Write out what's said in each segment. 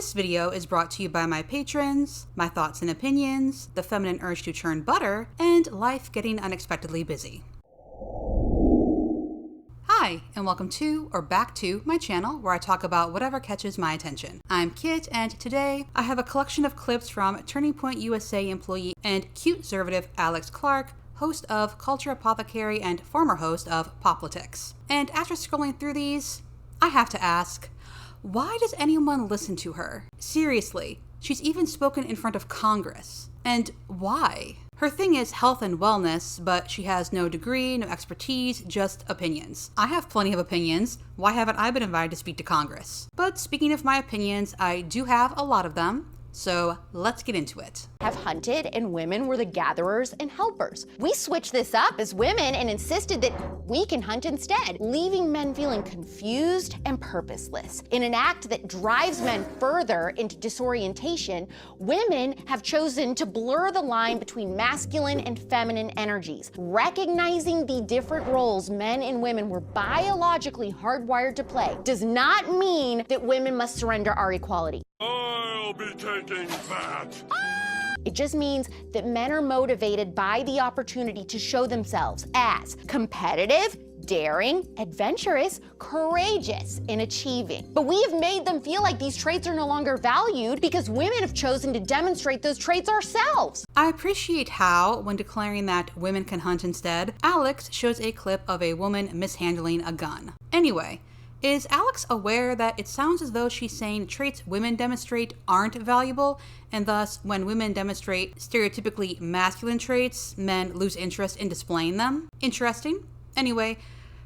This video is brought to you by my patrons, my thoughts and opinions, the feminine urge to churn butter, and life getting unexpectedly busy. Hi, and welcome to, or back to, my channel where I talk about whatever catches my attention. I'm Kit, and today I have a collection of clips from Turning Point USA employee and cute-servative Alex Clark, host of Culture Apothecary and former host of Politics. And after scrolling through these, I have to ask, why does anyone listen to her? Seriously, she's even spoken in front of Congress. And why? Her thing is health and wellness, but she has no degree, no expertise, just opinions. I have plenty of opinions. Why haven't I been invited to speak to Congress? But speaking of my opinions, I do have a lot of them. So let's get into it. Have hunted and women were the gatherers and helpers. We switched this up as women and insisted that we can hunt instead, leaving men feeling confused and purposeless. In an act that drives men further into disorientation, women have chosen to blur the line between masculine and feminine energies. Recognizing the different roles men and women were biologically hardwired to play does not mean that women must surrender our equality. I'll be taking that. It just means that men are motivated by the opportunity to show themselves as competitive, daring, adventurous, courageous in achieving. But we have made them feel like these traits are no longer valued because women have chosen to demonstrate those traits ourselves. I appreciate how, when declaring that women can hunt instead, Alex shows a clip of a woman mishandling a gun. Anyway, is Alex aware that it sounds as though she's saying traits women demonstrate aren't valuable, and thus, when women demonstrate stereotypically masculine traits, men lose interest in displaying them? Interesting. Anyway,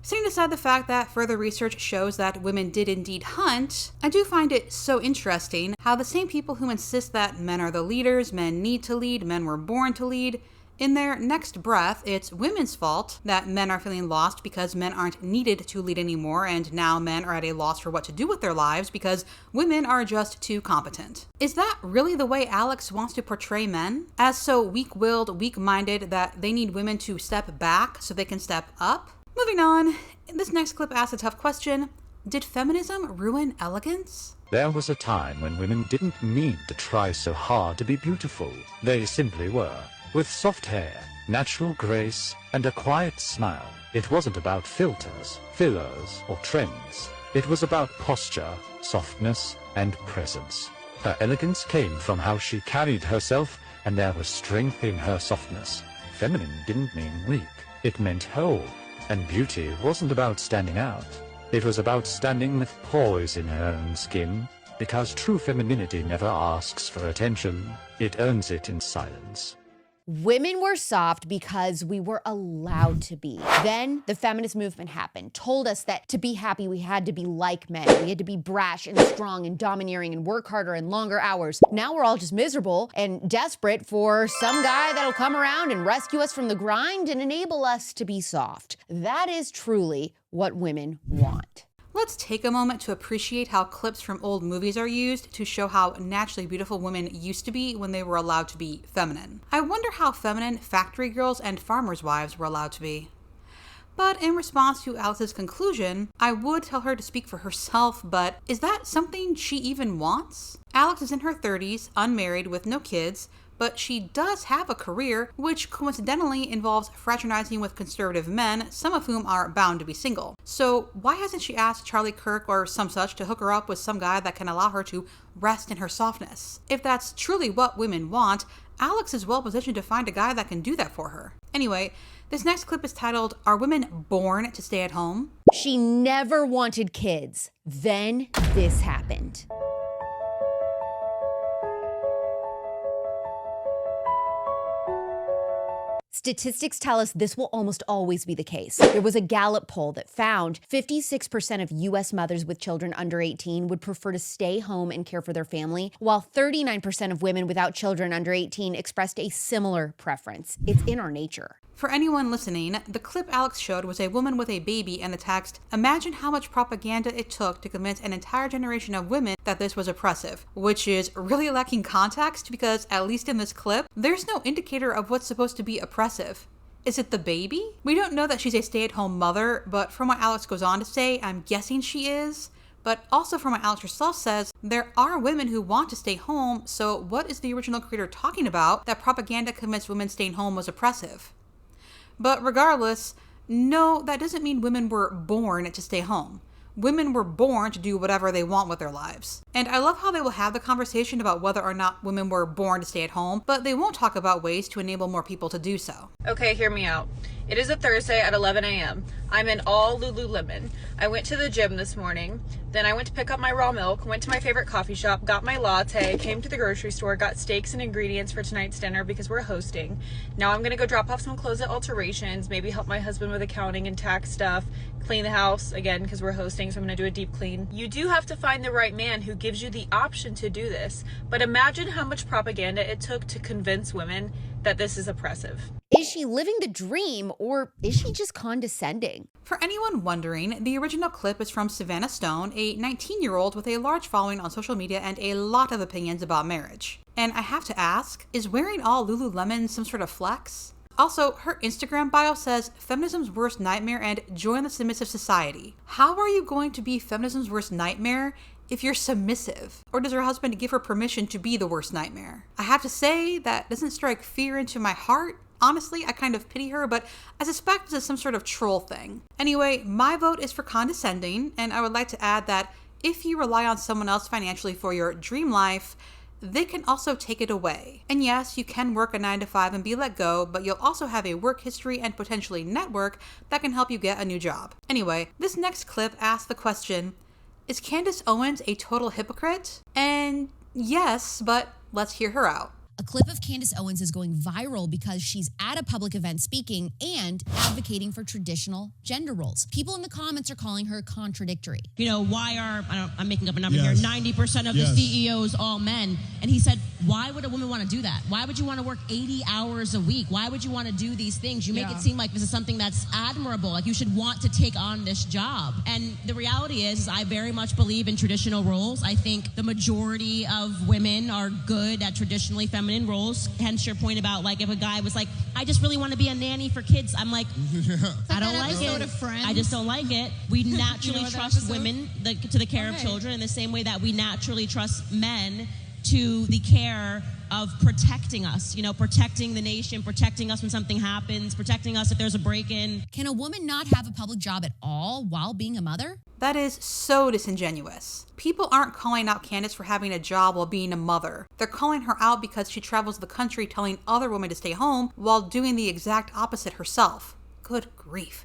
setting aside the fact that further research shows that women did indeed hunt, I do find it so interesting how the same people who insist that men are the leaders, men need to lead, men were born to lead, in their next breath, it's women's fault that men are feeling lost because men aren't needed to lead anymore, and now men are at a loss for what to do with their lives because women are just too competent. Is that really the way Alex wants to portray men? As so weak-willed, weak-minded that they need women to step back so they can step up? Moving on, this next clip asks a tough question. Did feminism ruin elegance? There was a time when women didn't need to try so hard to be beautiful. They simply were. With soft hair, natural grace, and a quiet smile. It wasn't about filters, fillers, or trends. It was about posture, softness, and presence. Her elegance came from how she carried herself, and there was strength in her softness. Feminine didn't mean weak. It meant whole. And beauty wasn't about standing out. It was about standing with poise in her own skin, because true femininity never asks for attention. It earns it in silence. Women were soft because we were allowed to be. Then the feminist movement happened, told us that to be happy, we had to be like men. We had to be brash and strong and domineering and work harder and longer hours. Now we're all just miserable and desperate for some guy that'll come around and rescue us from the grind and enable us to be soft. That is truly what women want. Let's take a moment to appreciate how clips from old movies are used to show how naturally beautiful women used to be when they were allowed to be feminine. I wonder how feminine factory girls and farmers' wives were allowed to be. But in response to Alex's conclusion, I would tell her to speak for herself, but is that something she even wants? Alex is in her 30s, unmarried with no kids, but she does have a career, which coincidentally involves fraternizing with conservative men, some of whom are bound to be single. So why hasn't she asked Charlie Kirk or some such to hook her up with some guy that can allow her to rest in her softness? If that's truly what women want, Alex is well positioned to find a guy that can do that for her. Anyway, this next clip is titled, "Are Women Born to Stay at Home?" She never wanted kids. Then this happened. Statistics tell us this will almost always be the case. There was a Gallup poll that found 56% of U.S. mothers with children under 18 would prefer to stay home and care for their family, while 39% of women without children under 18 expressed a similar preference. It's in our nature. For anyone listening, the clip Alex showed was a woman with a baby and the text, "Imagine how much propaganda it took to convince an entire generation of women that this was oppressive," which is really lacking context because, at least in this clip, there's no indicator of what's supposed to be oppressive. Is it the baby? We don't know that she's a stay-at-home mother, but from what Alex goes on to say, I'm guessing she is. But also from what Alex herself says, there are women who want to stay home, so what is the original creator talking about that propaganda convinced women staying home was oppressive? But regardless, no, that doesn't mean women were born to stay home. Women were born to do whatever they want with their lives. And I love how they will have the conversation about whether or not women were born to stay at home, but they won't talk about ways to enable more people to do so. Okay, hear me out. It is a Thursday at 11 a.m. I'm in all Lululemon. I went to the gym this morning. Then I went to pick up my raw milk, went to my favorite coffee shop, got my latte, came to the grocery store, got steaks and ingredients for tonight's dinner because we're hosting. Now I'm going to go drop off some clothes at Alterations, maybe help my husband with accounting and tax stuff, clean the house again because we're hosting, so I'm going to do a deep clean. You do have to find the right man who gives you the option to do this, but imagine how much propaganda it took to convince women that this is oppressive. Is she living the dream, or is she just condescending? For anyone wondering, the original clip is from Savannah Stone, a 19-year-old with a large following on social media and a lot of opinions about marriage. And I have to ask, is wearing all Lululemon some sort of flex? Also, her Instagram bio says feminism's worst nightmare and join the submissive society. How are you going to be feminism's worst nightmare if you're submissive? Or does her husband give her permission to be the worst nightmare? I have to say that doesn't strike fear into my heart. Honestly, I kind of pity her, but I suspect this is some sort of troll thing. Anyway, my vote is for condescending, and I would like to add that if you rely on someone else financially for your dream life, they can also take it away. And yes, you can work a 9-to-5 and be let go, but you'll also have a work history and potentially network that can help you get a new job. Anyway, this next clip asks the question, is Candace Owens a total hypocrite? And yes, but let's hear her out. A clip of Candace Owens is going viral because she's at a public event speaking and advocating for traditional gender roles. People in the comments are calling her contradictory. You know, why are, I'm making up a number here, 90% of the CEOs all men? And he said, why would a woman want to do that? Why would you want to work 80 hours a week? Why would you want to do these things? You make it seem like this is something that's admirable, like you should want to take on this job. And the reality is I very much believe in traditional roles. I think the majority of women are good at traditionally feminine roles. Hence your point about, like, if a guy was like, I just really want to be a nanny for kids, I'm like, I don't like it. I just don't like it. We naturally trust women to the care of children in the same way that we naturally trust men to the care of protecting us, you know, protecting the nation, protecting us when something happens, protecting us if there's a break-in. Can a woman not have a public job at all while being a mother? That is so disingenuous. People aren't calling out Candace for having a job while being a mother. They're calling her out because she travels the country telling other women to stay home while doing the exact opposite herself. Good grief.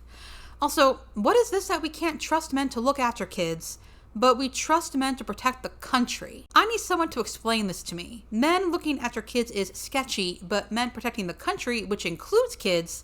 Also, what is this that we can't trust men to look after kids, but we trust men to protect the country? I need someone to explain this to me. Men looking after kids is sketchy, but men protecting the country, which includes kids,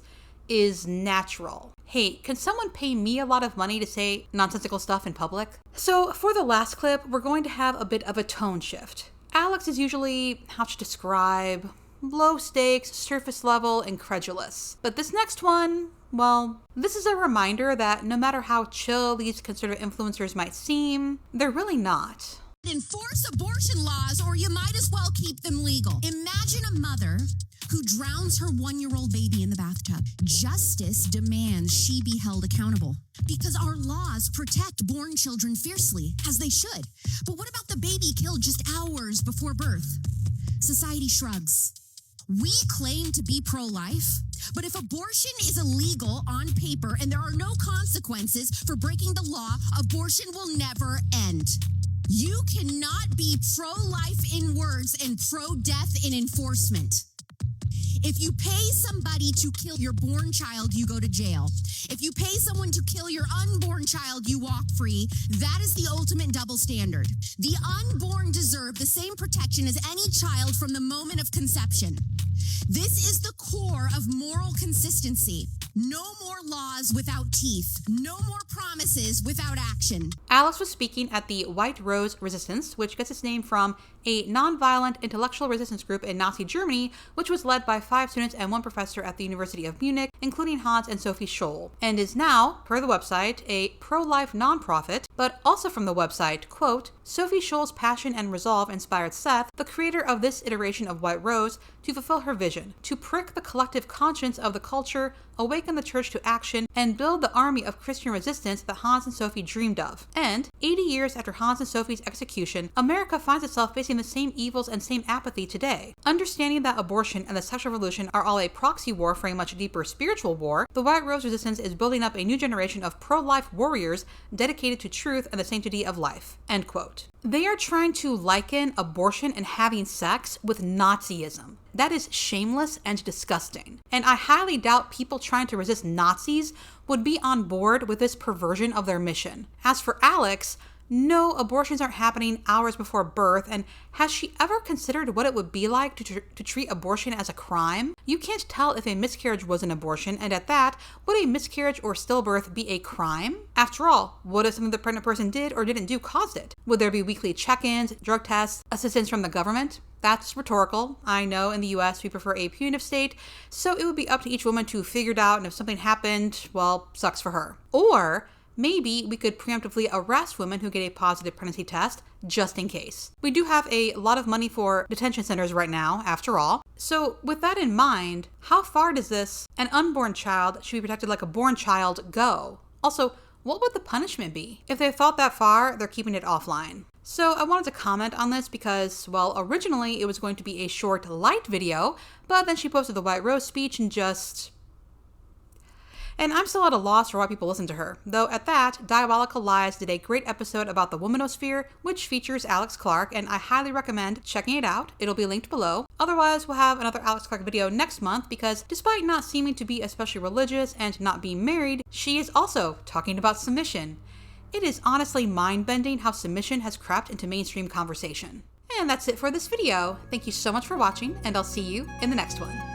is natural. Hey, can someone pay me a lot of money to say nonsensical stuff in public? So for the last clip, we're going to have a bit of a tone shift. Alex is usually, how to describe, low stakes, surface level, incredulous. But this next one, well, this is a reminder that no matter how chill these conservative influencers might seem, they're really not. Enforce abortion laws, or you might as well keep them legal. Imagine a mother who drowns her 1-year-old baby in the bathtub. Justice demands she be held accountable because our laws protect born children fiercely, as they should. But what about the baby killed just hours before birth? Society shrugs. We claim to be pro-life, but if abortion is illegal on paper and there are no consequences for breaking the law, abortion will never end. You cannot be pro-life in words and pro-death in enforcement. If you pay somebody to kill your born child, you go to jail. If you pay someone to kill your unborn child, you walk free. That is the ultimate double standard. The unborn deserve the same protection as any child from the moment of conception. This is the core of moral consistency. No more laws without teeth. No more promises without action. Alex was speaking at the White Rose Resistance, which gets its name from a nonviolent intellectual resistance group in Nazi Germany, which was led by 5 students and 1 professor at the University of Munich, including Hans and Sophie Scholl, and is now, per the website, a pro-life nonprofit, but also from the website, quote, Sophie Scholl's passion and resolve inspired Seth, the creator of this iteration of White Rose, to fulfill her vision, to prick the collective conscience of the culture awaken the church to action, and build the army of Christian resistance that Hans and Sophie dreamed of. And 80 years after Hans and Sophie's execution, America finds itself facing the same evils and same apathy today. Understanding that abortion and the sexual revolution are all a proxy war for a much deeper spiritual war, the White Rose Resistance is building up a new generation of pro-life warriors dedicated to truth and the sanctity of life." End quote. They are trying to liken abortion and having sex with Nazism. That is shameless and disgusting. And I highly doubt people trying to resist Nazis would be on board with this perversion of their mission. As for Alex, no, abortions aren't happening hours before birth, and has she ever considered what it would be like to treat abortion as a crime? You can't tell if a miscarriage was an abortion, and at that, would a miscarriage or stillbirth be a crime? After all, what if something the pregnant person did or didn't do caused it? Would there be weekly check-ins, drug tests, assistance from the government? That's rhetorical. I know in the US we prefer a punitive state, so it would be up to each woman to figure it out, and if something happened, well, sucks for her. Or maybe we could preemptively arrest women who get a positive pregnancy test, just in case. We do have a lot of money for detention centers right now, after all. So with that in mind, how far does this "an unborn child should be protected like a born child" go? Also, what would the punishment be? If they thought that far, they're keeping it offline. So I wanted to comment on this because, well, originally it was going to be a short, light video, but then she posted the White Rose speech and I'm still at a loss for why people listen to her. Though at that, Diabolical Lies did a great episode about the womanosphere, which features Alex Clark, and I highly recommend checking it out. It'll be linked below. Otherwise, we'll have another Alex Clark video next month because despite not seeming to be especially religious and not being married, she is also talking about submission. It is honestly mind-bending how submission has crept into mainstream conversation. And that's it for this video. Thank you so much for watching, and I'll see you in the next one.